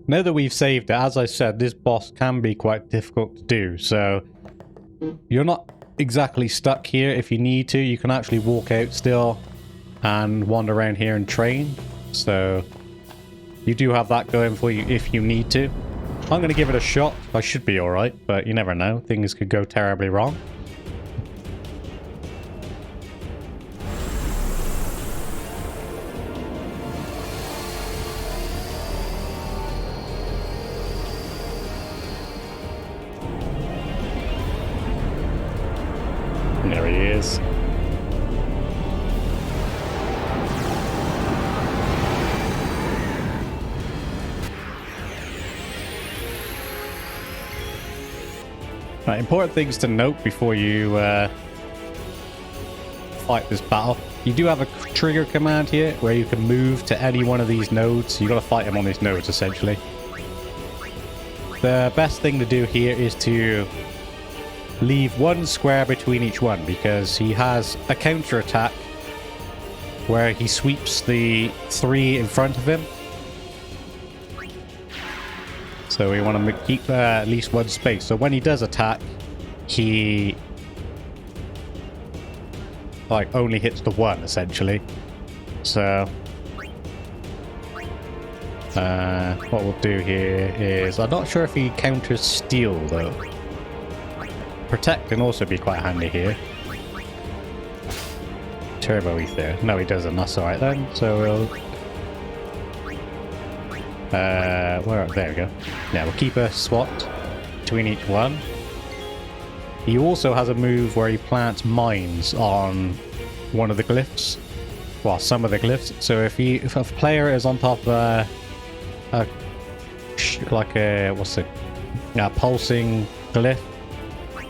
Now that we've saved it, as I said, this boss can be quite difficult to do, so you're not exactly stuck here. If you need to, you can actually walk out still and wander around here and train. So you do have that going for you if you need to. I'm going to give it a shot. I should be alright, but you never know. Things could go terribly wrong. There he is. Right, important things to note before you fight this battle. You do have a trigger command here where you can move to any one of these nodes. You got to fight him on these nodes essentially. The best thing to do here is to leave one square between each one, because he has a counter attack where he sweeps the 3 in front of him. So we want to keep at least one space. So when he does attack, he like only hits the 1 essentially. So what we'll do here is, I'm not sure if he counters steel though. Protect can also be quite handy here. Turbo ether. No, he doesn't. That's alright then. So we'll there we go. Yeah, we'll keep a swat between each one. He also has a move where he plants mines on one of the glyphs. Well, some of the glyphs. So if a player is on top of a pulsing glyph,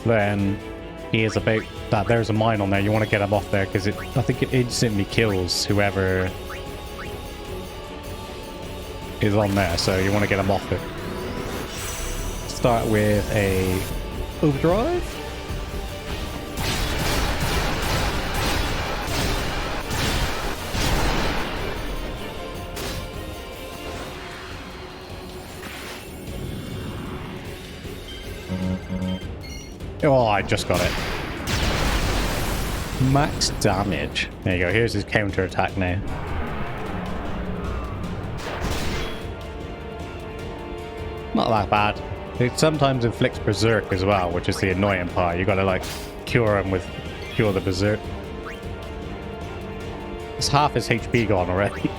then he is about that. There's a mine on there. You want to get him off there because I think it instantly kills whoever is on there. So you want to get him off it. Start with a overdrive. Oh, I just got it. Max damage. There you go. Here's his counter attack now. Not that bad. It sometimes inflicts berserk as well, which is the annoying part. You gotta like cure him with cure the berserk. It's half his HP gone already.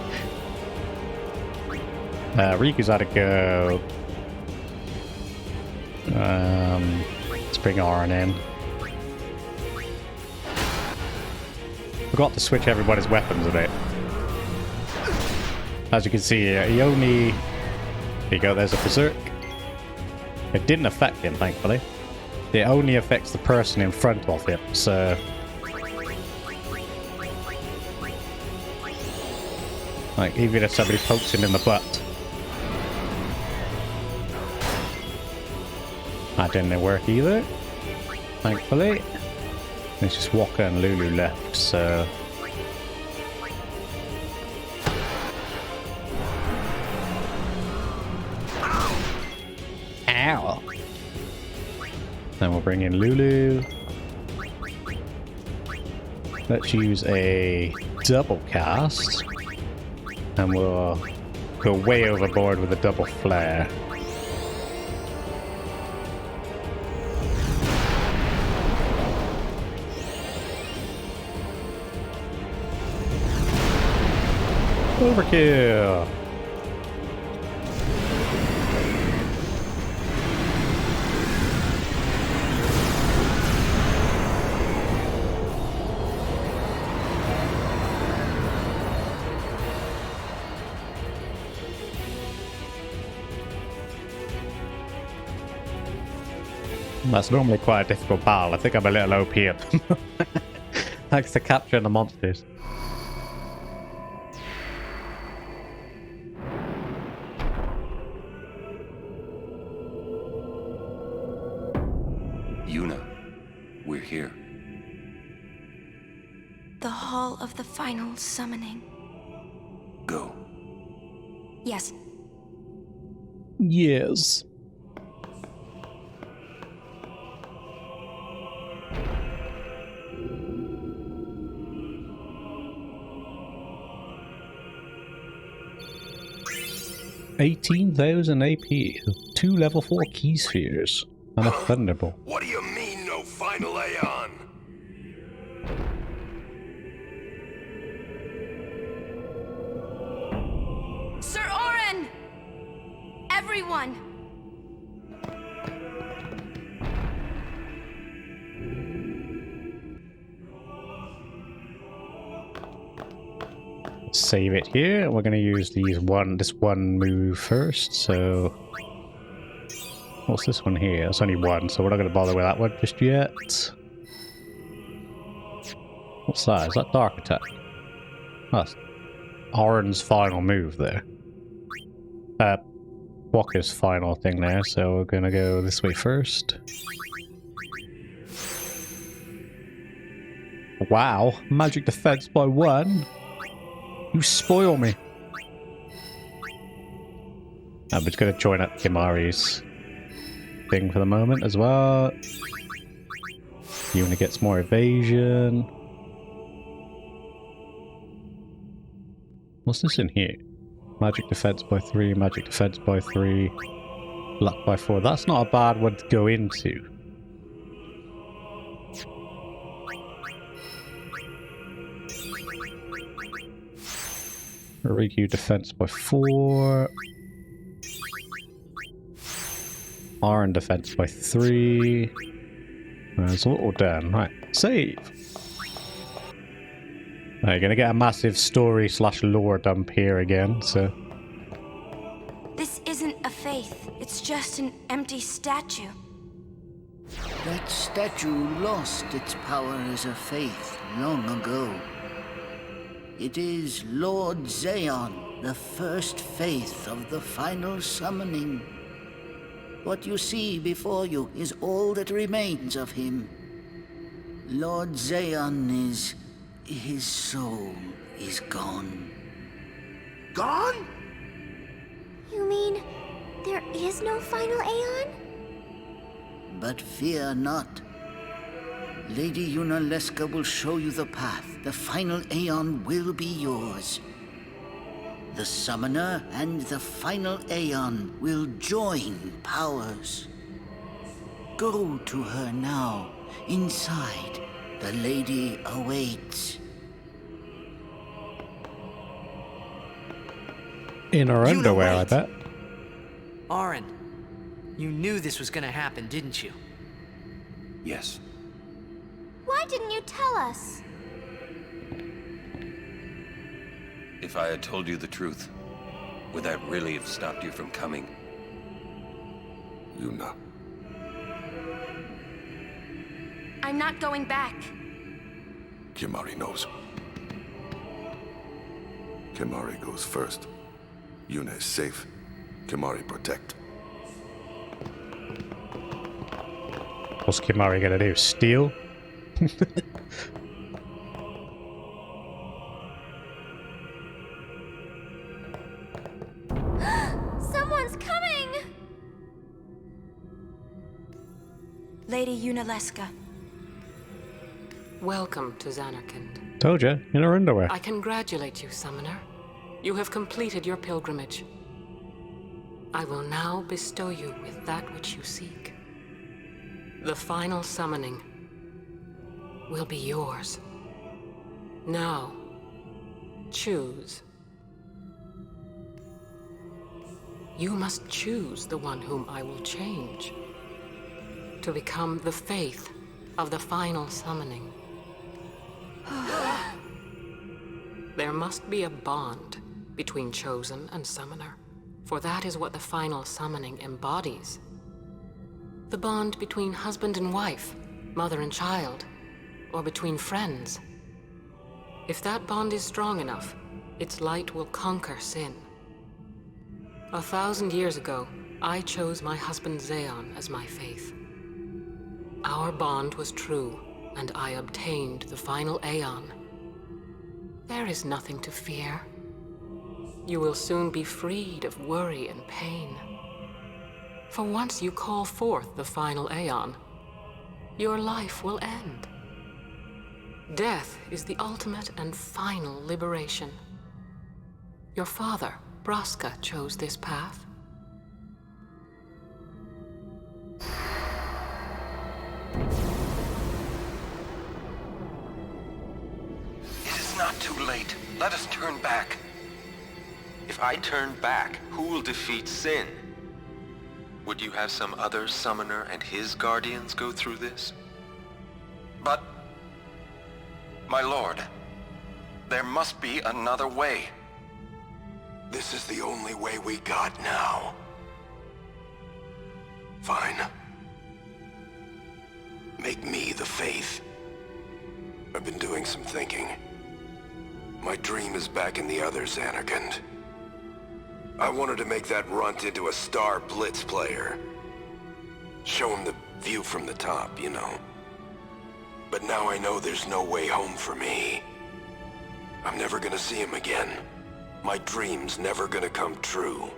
Riku's had a go. Let's bring Aaron in. Forgot to switch everybody's weapons a bit. As you can see here, he only... There you go, there's a berserk. It didn't affect him, thankfully. It only affects the person in front of him, so... Like, even if somebody pokes him in the butt. That didn't work either, thankfully. It's just Walker and Lulu left, so... Ow! Then we'll bring in Lulu. Let's use a double cast. And we'll go way overboard with a double flare. Overkill! That's normally quite a difficult battle. I think I'm a little OP at them. Thanks to capturing the monsters. Yuna, we're here. The Hall of the Final Summoning. Go. Yes. Yes. $18,000 AP, 2 level 4 key spheres, and a thunderbolt. What do you mean, no final Aeon? Sir Orin! Everyone! Save it here. We're going to use this one move first. So, what's this one here? It's only one, so we're not going to bother with that one just yet. What's that? Is that Dark Attack? That's Orin's final move there. Walker's final thing there. So we're going to go this way first. Wow, magic defense by 1. You spoil me. I'm just going to join up Kimari's thing for the moment as well. Yuna gets more evasion. What's this in here? Magic defense by 3, magic defense by 3, luck by 4. That's not a bad one to go into. Riku defense by 4. Orin defense by 3. It's all done. Right, save. Now you're gonna get a massive story / lore dump here again, so. This isn't a faith. It's just an empty statue. That statue lost its power as a faith long ago. It is Lord Zeon, the first faith of the final summoning. What you see before you is all that remains of him. Lord Zeon is... his soul is gone. Gone? You mean there is no final Aeon? But fear not. Lady Yunalesca will show you the path. The final Aeon will be yours. The Summoner and the final Aeon will join powers. Go to her now. Inside, the lady awaits. In her underwear, I wait. bet. Orin, you knew this was gonna happen, didn't you? Yes. Why didn't you tell us? If I had told you the truth, would that really have stopped you from coming? Yuna. I'm not going back. Kimari knows. Kimari goes first. Yuna is safe. Kimari protect. What's Kimari gonna do? Steal? Someone's coming! Lady Yunalesca. Welcome to Zanarkand. Told you, in her underwear. I congratulate you, Summoner. You have completed your pilgrimage. I will now bestow you with that which you seek. The final summoning will be yours. Now, choose. You must choose the one whom I will change to become the faith of the final summoning. There must be a bond between Chosen and Summoner, for that is what the final summoning embodies. The bond between husband and wife, mother and child, or between friends. If that bond is strong enough, its light will conquer sin. 1,000 years ago, I chose my husband Zeon as my faith. Our bond was true, and I obtained the final Aeon. There is nothing to fear. You will soon be freed of worry and pain. For once you call forth the final Aeon, your life will end. Death is the ultimate and final liberation. Your father, Braska, chose this path. It is not too late. Let us turn back. If I turn back, who will defeat Sin? Would you have some other summoner and his guardians go through this? But, my lord, there must be another way. This is the only way we got now. Fine. Make me the Faith. I've been doing some thinking. My dream is back in the other Xanarkand. I wanted to make that runt into a star blitz player. Show him the view from the top, you know. But now I know there's no way home for me. I'm never gonna see him again. My dream's never gonna come true.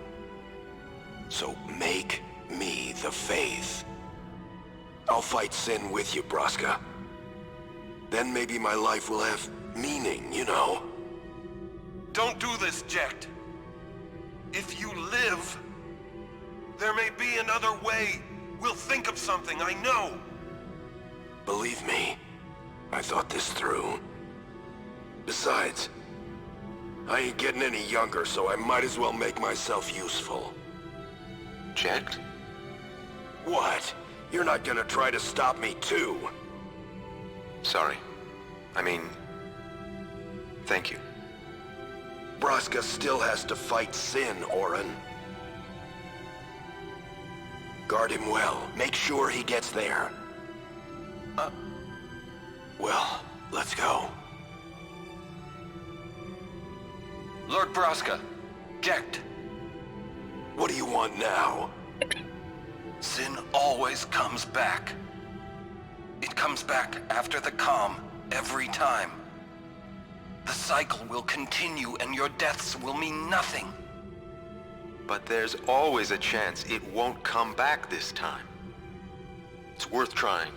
So make me the Faith. I'll fight Sin with you, Braska. Then maybe my life will have meaning, you know? Don't do this, Jecht. If you live, there may be another way. We'll think of something, I know. Believe me, I thought this through. Besides, I ain't getting any younger, so I might as well make myself useful. Jecht? What? You're not gonna try to stop me too? Sorry. I mean, thank you. Braska still has to fight Sin, Orin. Guard him well. Make sure he gets there. Well, let's go. Lord Braska, Jecht. What do you want now? Sin always comes back. It comes back after the calm, every time. The cycle will continue and your deaths will mean nothing. But there's always a chance it won't come back this time. It's worth trying.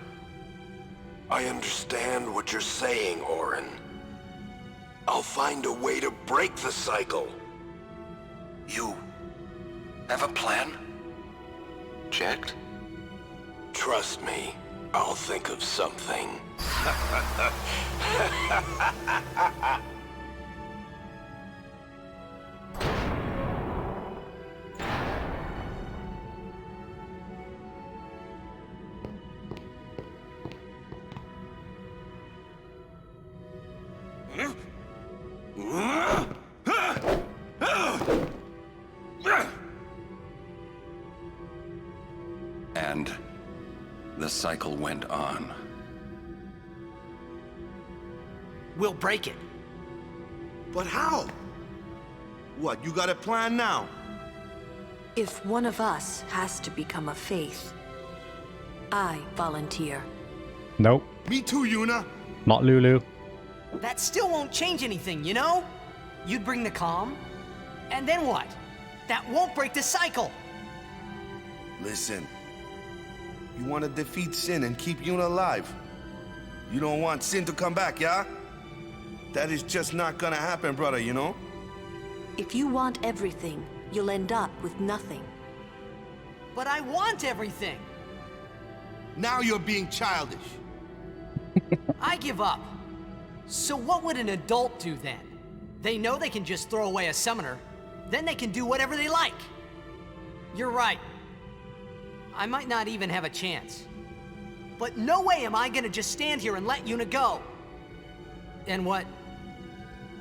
I understand what you're saying, Orin. I'll find a way to break the cycle. You have a plan? Jecht? Trust me, I'll think of something. And the cycle went on. We'll break it. But how? What, you got a plan now? If one of us has to become a Faith, I volunteer. Nope, Me too, Yuna. not Lulu. That still won't change anything, you know? You'd bring the calm, and then what? That won't break the cycle. Listen, you want to defeat Sin and keep Yuna alive. You don't want Sin to come back, yeah? That is just not gonna happen, brother, you know? If you want everything, you'll end up with nothing. But I want everything. Now you're being childish. I give up. So what would an adult do then? They know they can just throw away a summoner, then they can do whatever they like. You're right. I might not even have a chance. But no way am I gonna just stand here and let Yuna go. And what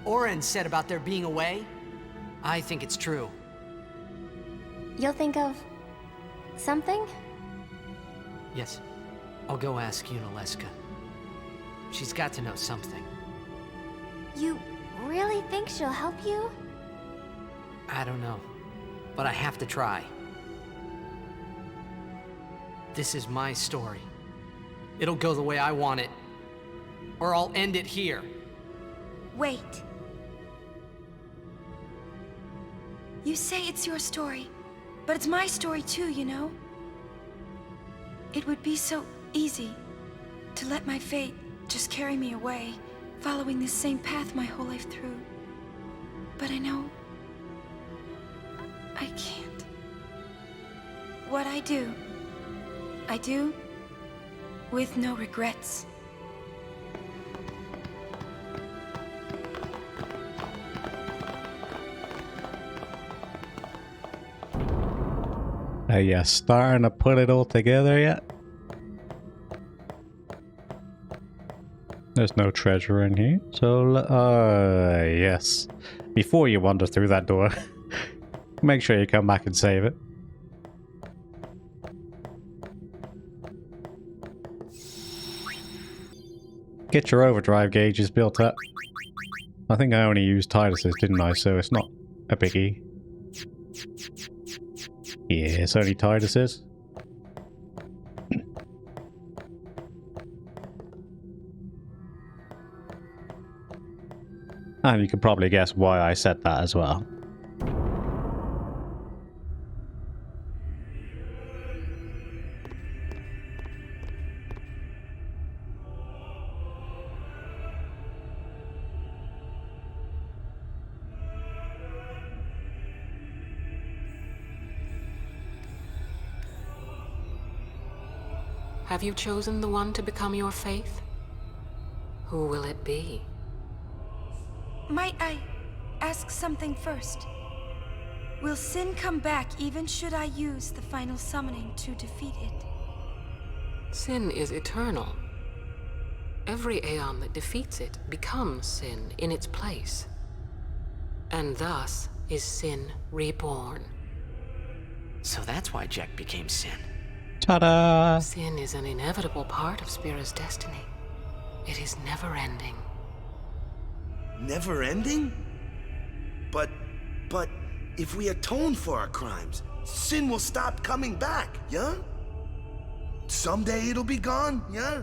Orin said about there being a way, I think it's true. You'll think of something? Yes, I'll go ask Yunalesca. She's got to know something. You really think she'll help you? I don't know, but I have to try. This is my story. It'll go the way I want it, or I'll end it here. Wait. You say it's your story, but it's my story too, you know? It would be so easy to let my fate just carry me away, following this same path my whole life through. But I know I can't. What I do with no regrets. Are you starting to put it all together yet? There's no treasure in here, so yes. Before you wander through that door, make sure you come back and save it. Get your overdrive gauges built up. I think I only used Titus's, didn't I? So it's not a biggie. Yeah, it's only Titus's. And you can probably guess why I said that as well. Have you chosen the one to become your faith? Who will it be? Might I ask something first? Will Sin come back even should I use the final summoning to defeat it? Sin is eternal. Every Aeon that defeats it becomes Sin in its place. And thus is Sin reborn. So that's why Jack became Sin. Ta-da! Sin is an inevitable part of Spira's destiny. It is never-ending. Never ending? But if we atone for our crimes, sin will stop coming back, yeah? Someday it'll be gone, yeah?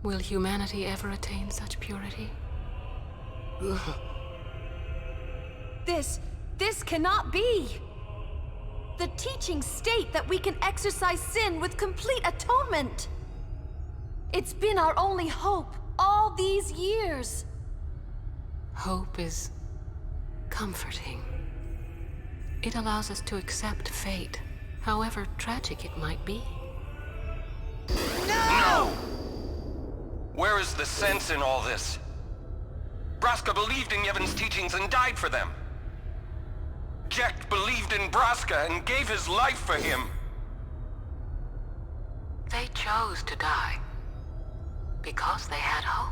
Will humanity ever attain such purity? This cannot be! The teachings state that we can exercise sin with complete atonement! It's been our only hope all these years! Hope is comforting. It allows us to accept fate, however tragic it might be. No! Where is the sense in all this? Braska believed in Yevon's teachings and died for them. Jack believed in Braska and gave his life for him. They chose to die because they had hope.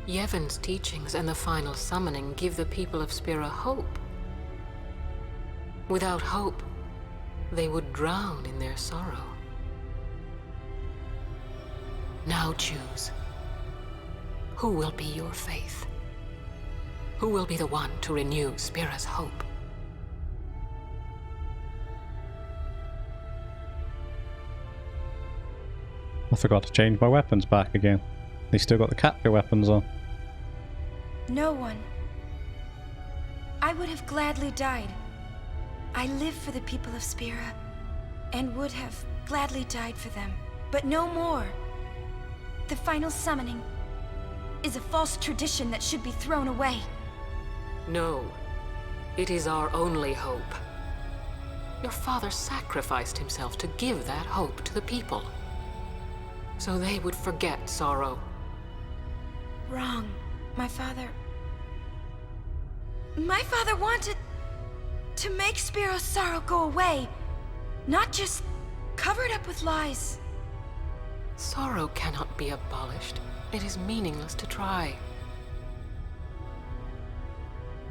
Yevon's teachings and the final summoning give the people of Spira hope. Without hope, they would drown in their sorrow. Now choose. Who will be your faith? Who will be the one to renew Spira's hope? I forgot to change my weapons back again. They still got the capture weapons on. No one. I would have gladly died. I live for the people of Spira, and would have gladly died for them. But no more. The final summoning is a false tradition that should be thrown away. No. It is our only hope. Your father sacrificed himself to give that hope to the people, so they would forget sorrow. Wrong. My father wanted to make Spiro's sorrow go away, not just cover it up with lies. Sorrow cannot be abolished. It is meaningless to try.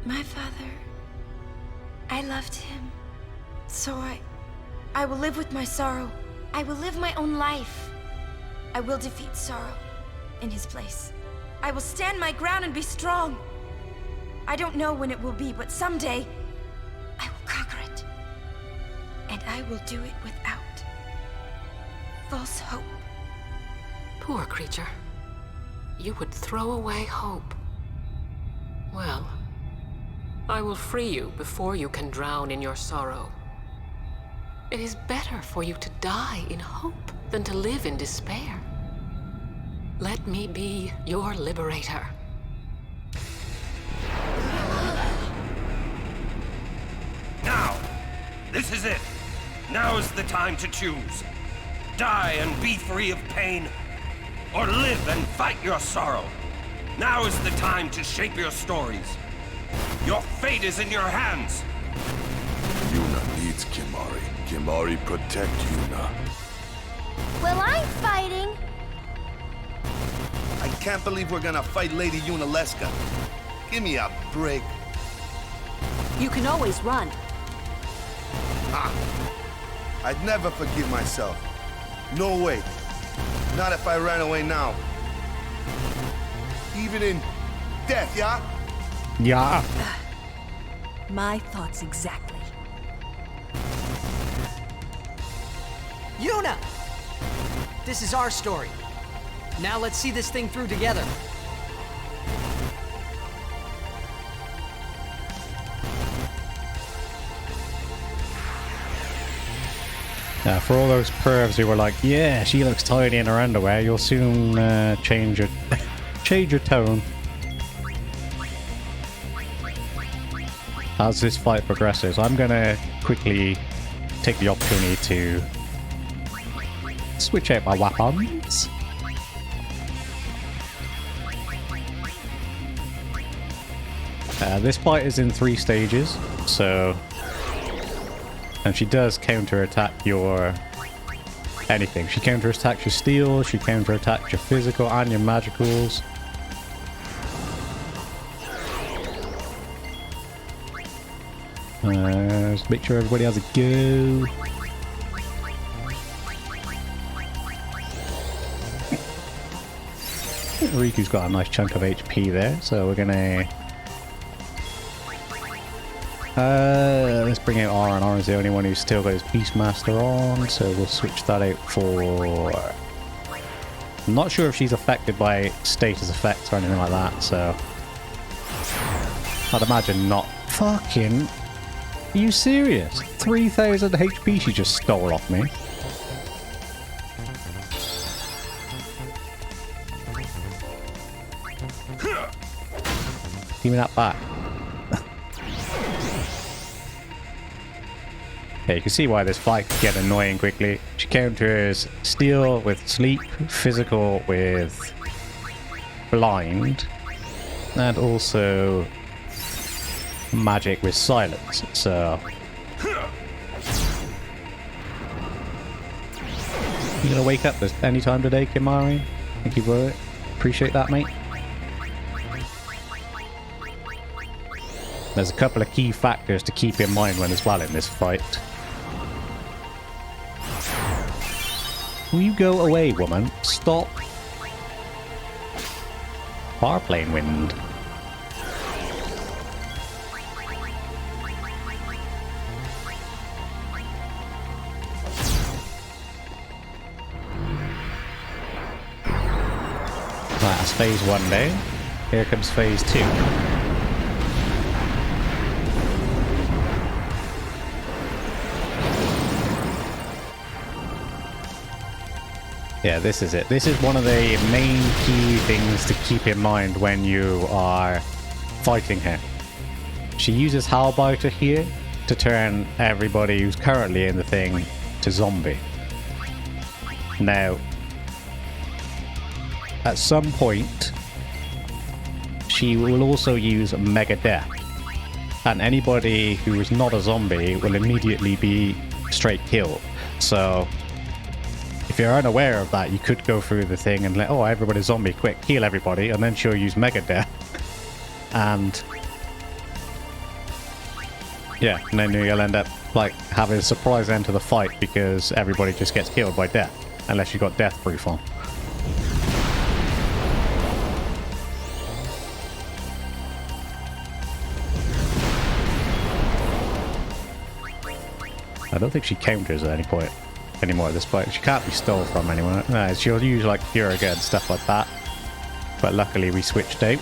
My father, I loved him. So I will live with my sorrow. I will live my own life. I will defeat sorrow in his place. I will stand my ground and be strong. I don't know when it will be, but someday I will conquer it. And I will do it without false hope. Poor creature. You would throw away hope. Well, I will free you before you can drown in your sorrow. It is better for you to die in hope than to live in despair. Let me be your liberator. Now! This is it! Now is the time to choose. Die and be free of pain, or live and fight your sorrow. Now is the time to shape your stories. Your fate is in your hands. Yuna needs Kimahri. Kimahri protect Yuna. Well, I'm fighting. I can't believe we're gonna fight Lady Yunalesca. Give me a break. You can always run. I'd never forgive myself. No way. Not if I ran away now. Even in death, yeah? Yeah. My thoughts exactly. Yuna! This is our story. Now let's see this thing through together. For all those pervs who were like, yeah, she looks tiny in her underwear, you'll soon change your tone. As this fight progresses, I'm gonna quickly take the opportunity to switch out my weapons. This fight is in 3 stages, so... And she does counter-attack your... anything. She counter-attacks your steel, she counter-attacks your physical and your magicals. Just make sure everybody has a go. Riku's got a nice chunk of HP there, so we're gonna... let's bring out R, and R is the only one who's still got his Beastmaster on, so we'll switch that out for... I'm not sure if she's affected by status effects or anything like that, so... I'd imagine not. Fucking... Are you serious? 3,000 HP she just stole off me. Give me that back. Yeah, you can see why this fight can get annoying quickly. She counters steel with sleep, physical with blind, and also magic with silence. So you gonna wake up any time today, Kimahri? Thank you for it. Appreciate that, mate. There's a couple of key factors to keep in mind when as well in this fight. Will you go away, woman? Stop. Farplane wind. Right, that's phase 1 down. Here comes phase 2. Yeah, this is it. This is one of the main key things to keep in mind when you are fighting her. She uses Halbiter here to turn everybody who's currently in the thing to zombie. Now, at some point, she will also use Mega Death. And anybody who is not a zombie will immediately be straight killed. So... if you're unaware of that, you could go through the thing and let, oh, everybody's zombie, quick, heal everybody, and then she'll use Mega Death. And... yeah, and then you'll end up, like, having a surprise end to the fight because everybody just gets killed by death. Unless you've got Death Proof on. I don't think she counters at any point anymore at this point. She can't be stole from anyone. No, she'll use like Curaga and stuff like that. But luckily we switched out.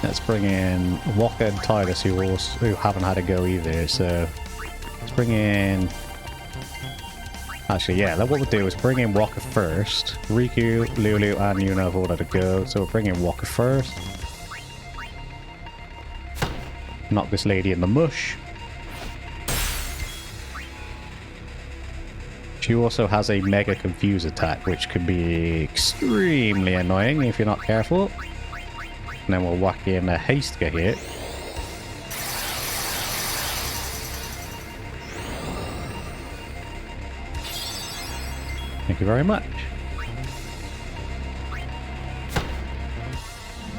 Let's bring in Waka and Titus, who haven't had a go either. So let's bring in. Actually, yeah. What we'll do is bring in Waka first. Riku, Lulu, and Yuna have all had a go. So we'll bring in Waka first. Knock this lady in the mush. She also has a Mega Confuse attack, which can be extremely annoying if you're not careful. And then we'll whack in a Hastka here. Thank you very much.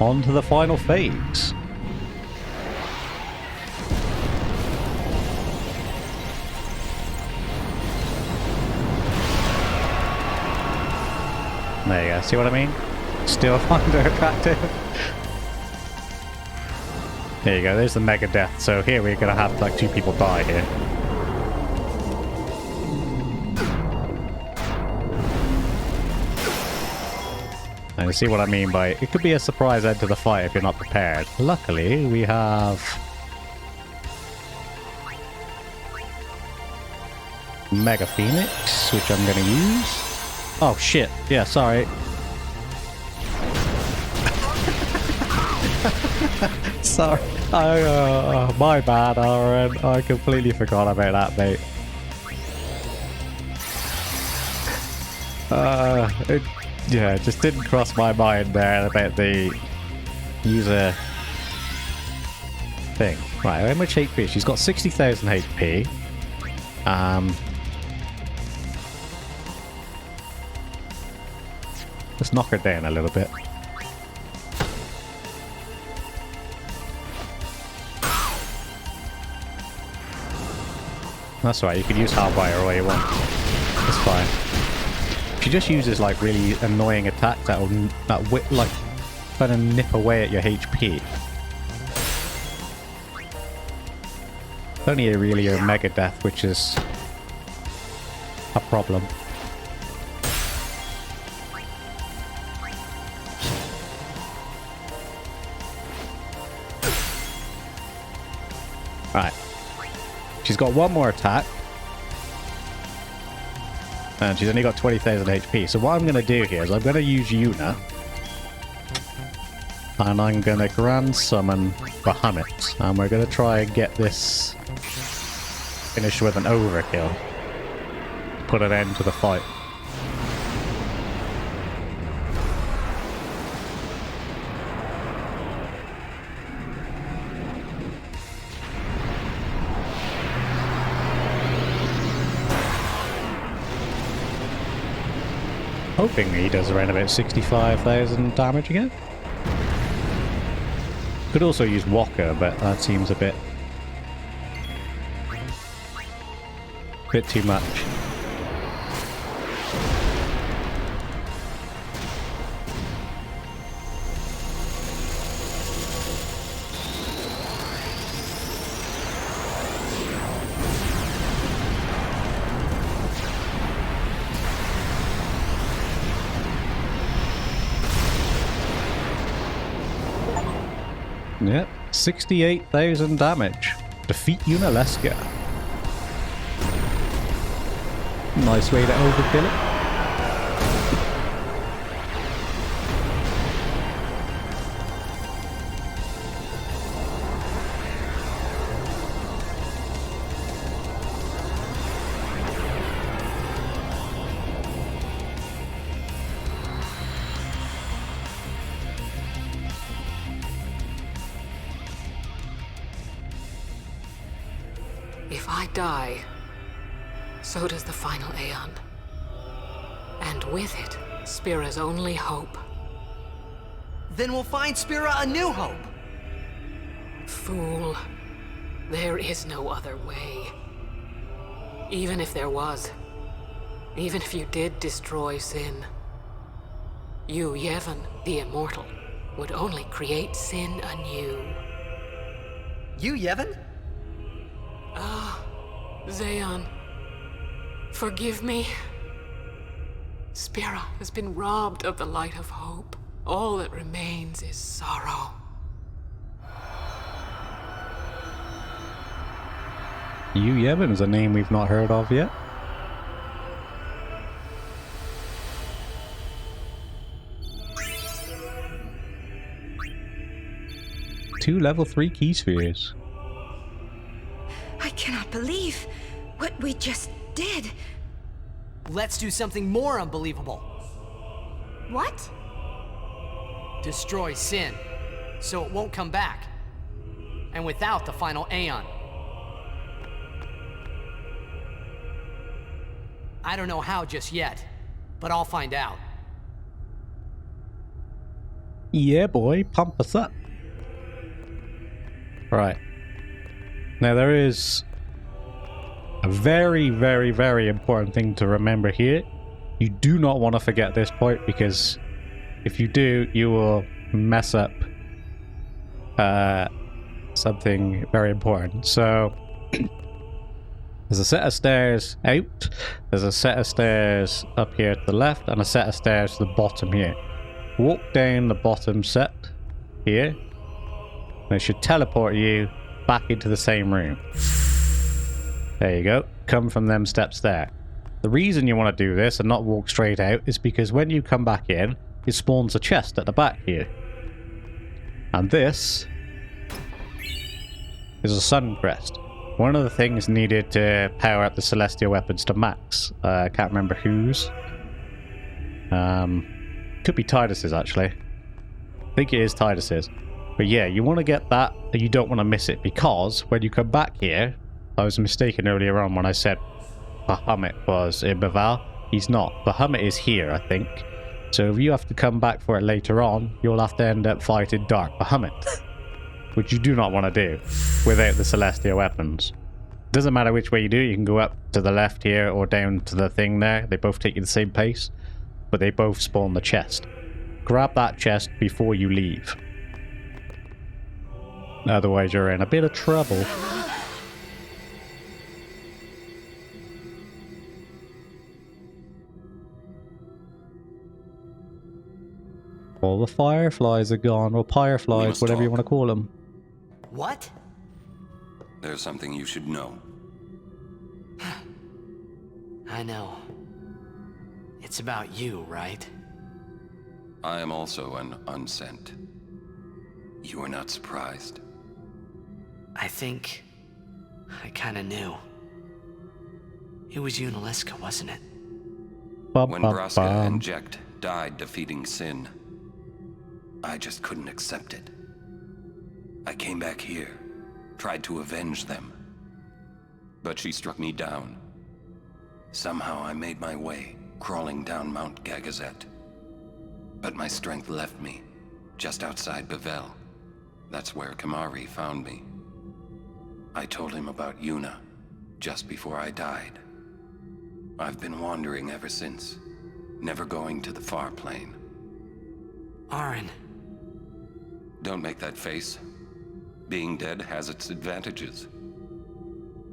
On to the final phase. There you go. See what I mean? Still find her attractive. There you go. There's the Mega Death. So here we're going to have like 2 people die here. And you see what I mean by it could be a surprise end to the fight if you're not prepared. Luckily, we have Mega Phoenix, which I'm going to use. Oh shit! Yeah, sorry. Sorry, my bad, Aaron. I completely forgot about that, mate. Yeah, it just didn't cross my mind there about the user thing. Right, how much HP? She's got 60,000 HP. Let's knock her down a little bit. That's right, you can use Hellfire all you want. That's fine. She just uses like really annoying attacks that like kind of nip away at your HP. Only really a Mega Death, which is a problem. Right. She's got one more attack. And she's only got 20,000 HP. So what I'm going to do here is I'm going to use Yuna. And I'm going to Grand Summon Bahamut. And we're going to try and get this finished with an overkill. Put an end to the fight. Hoping he does around about 65,000 damage again. Could also use Waka, but that seems a bit too much. Yep, 68,000 damage. Defeat Yunalesca. Nice way to overkill it. If I die, so does the final Aeon. And with it, Spira's only hope. Then we'll find Spira a new hope. Fool. There is no other way. Even if there was, even if you did destroy Sin, you, Yevon, the Immortal, would only create sin anew. You, Yevon? Zeon, forgive me. Spira has been robbed of the light of hope. All that remains is sorrow. Yevon is a name we've not heard of yet. Two level 3 key spheres. I cannot believe what we just did. Let's do something more unbelievable. What? Destroy Sin, so it won't come back. And without the final Aeon. I don't know how just yet, but I'll find out. Yeah, boy, pump us up. Right. Now there is a very, very, very important thing to remember here. You do not want to forget this point, because if you do, you will mess up something very important. So there's a set of stairs out, there's a set of stairs up here to the left, and a set of stairs to the bottom here. Walk down the bottom set here, and it should teleport you back into the same room. There you go. Come from them steps there. The reason you want to do this and not walk straight out is because when you come back in, it spawns a chest at the back here. And this is a sun crest. One of the things needed to power up the celestial weapons to max. I can't remember whose. Could be Titus's, actually. I think it is Titus's. But yeah, you want to get that, and you don't want to miss it, because when you come back here, I was mistaken earlier on when I said Bahamut was in Baval. He's not. Bahamut is here, I think. So if you have to come back for it later on, you'll have to end up fighting Dark Bahamut, which you do not want to do without the celestial weapons. Doesn't matter which way you do, you can go up to the left here or down to the thing there. They both take you the same pace, but they both spawn the chest. Grab that chest before you leave. Otherwise you're in a bit of trouble. All the fireflies are gone, or pyreflies, whatever you want to call them. What? There's something you should know. I know. It's about you, right? I am also an unsent. You are not surprised? I think I kinda knew. It was Yunalesca, wasn't it? When Braska and Jecht died defeating Sin, I just couldn't accept it. I came back here, tried to avenge them. But she struck me down. Somehow I made my way, crawling down Mount Gagazet. But my strength left me, just outside Bavel. That's where Kamari found me. I told him about Yuna, just before I died. I've been wandering ever since, never going to the far plane. Aren. Don't make that face. Being dead has its advantages.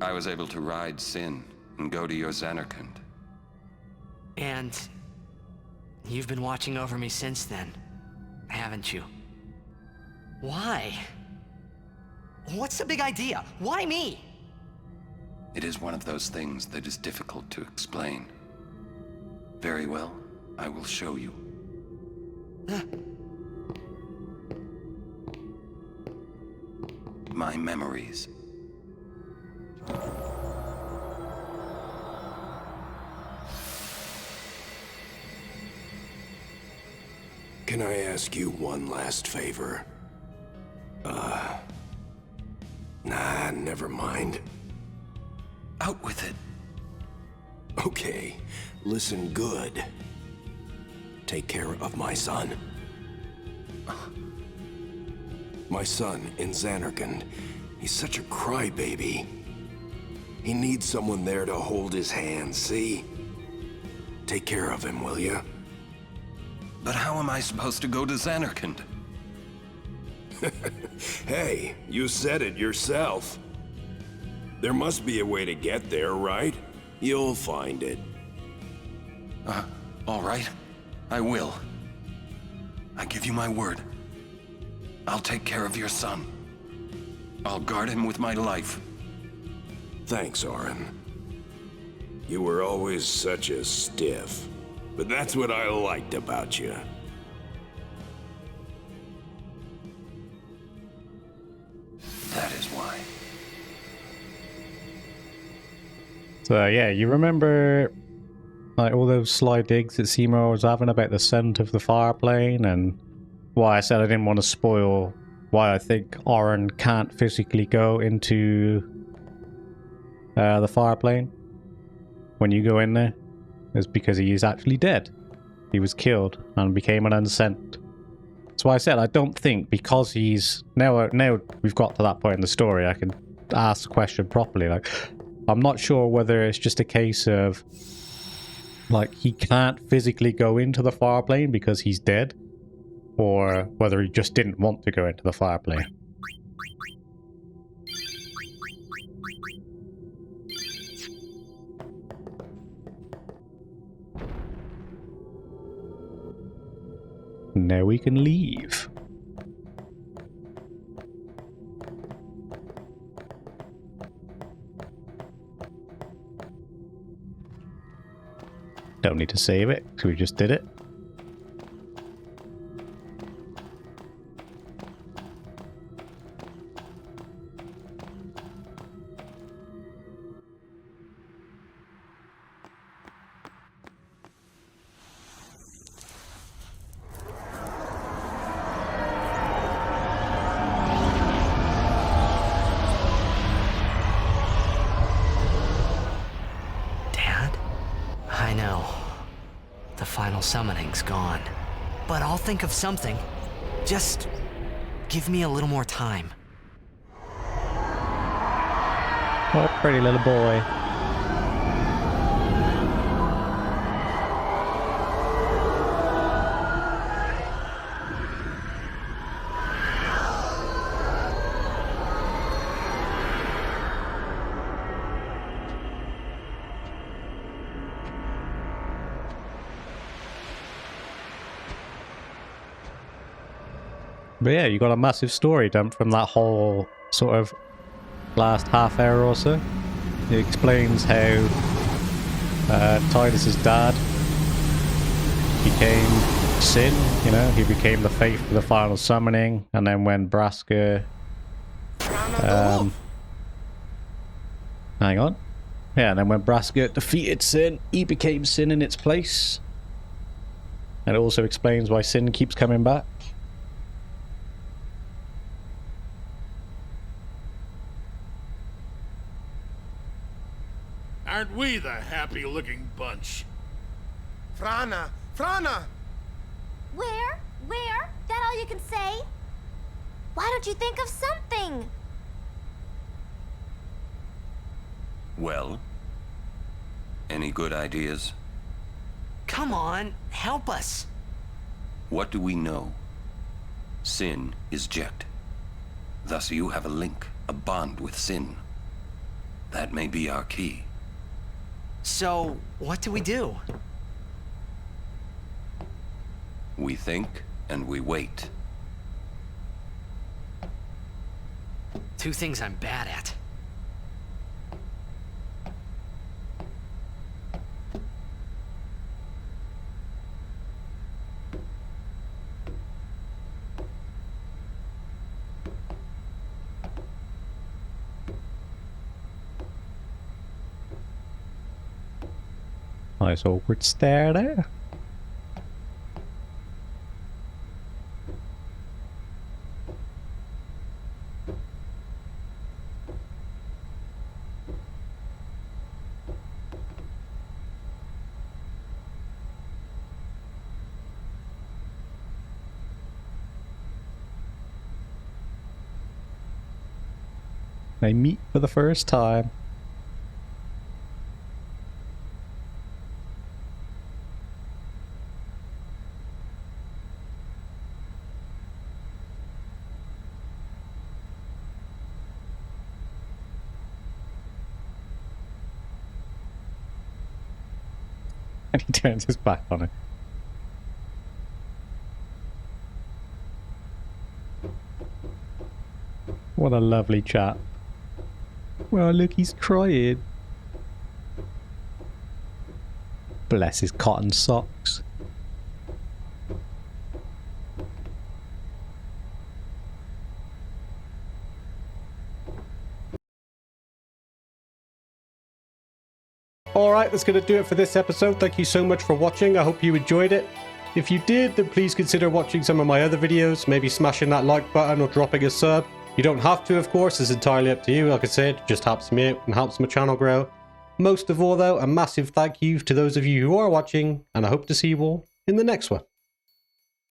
I was able to ride Sin and go to your Zanarkand. And you've been watching over me since then, haven't you? Why? What's the big idea? Why me? It is one of those things that is difficult to explain. Very well, I will show you. My memories. Can I ask you one last favor? Nah, never mind. Out with it. Okay, listen good. Take care of my son. My son in Zanarkand. He's such a crybaby. He needs someone there to hold his hand, see? Take care of him, will ya? But how am I supposed to go to Zanarkand? Hey, you said it yourself. There must be a way to get there, right? You'll find it. All right. I will. I give you my word. I'll take care of your son. I'll guard him with my life. Thanks, Orin. You were always such a stiff. But that's what I liked about you. That is why. So yeah, you remember like all those sly digs that Seymour was having about the scent of the fireplane, and why I said I didn't want to spoil why I think Orin can't physically go into the fireplane when you go in there? Is because he is actually dead. He was killed and became an unsent. That's why I said I don't think, because he's now we've got to that point in the story, I can ask the question properly. Like, I'm not sure whether it's just a case of like he can't physically go into the fireplane because he's dead, or whether he just didn't want to go into the fireplane. Now we can leave. Don't need to save it, because we just did it. I know. The final summoning's gone. But I'll think of something. Just give me a little more time. What a pretty little boy. But yeah, you got a massive story dump from that whole sort of last half hour or so. It explains how Titus's dad became Sin, you know, he became the faith for the final summoning, and then when Braska hang on. Yeah, and then when Braska defeated Sin, he became Sin in its place. And it also explains why Sin keeps coming back. Aren't we the happy-looking bunch? Frana! Frana! Where? Where? That all you can say? Why don't you think of something? Well, any good ideas? Come on, help us. What do we know? Sin is Jet. Thus you have a link, a bond with Sin. That may be our key. So, what do we do? We think and we wait. Two things I'm bad at. Nice awkward stare there. They meet for the first time. And he turns his back on it. What a lovely chap. Well, look, he's crying. Bless his cotton socks. Alright, that's going to do it for this episode. Thank you so much for watching. I hope you enjoyed it. If you did, then please consider watching some of my other videos, maybe smashing that like button or dropping a sub. You don't have to, of course, it's entirely up to you. Like I said, it just helps me out and helps my channel grow. Most of all, though, a massive thank you to those of you who are watching, and I hope to see you all in the next one.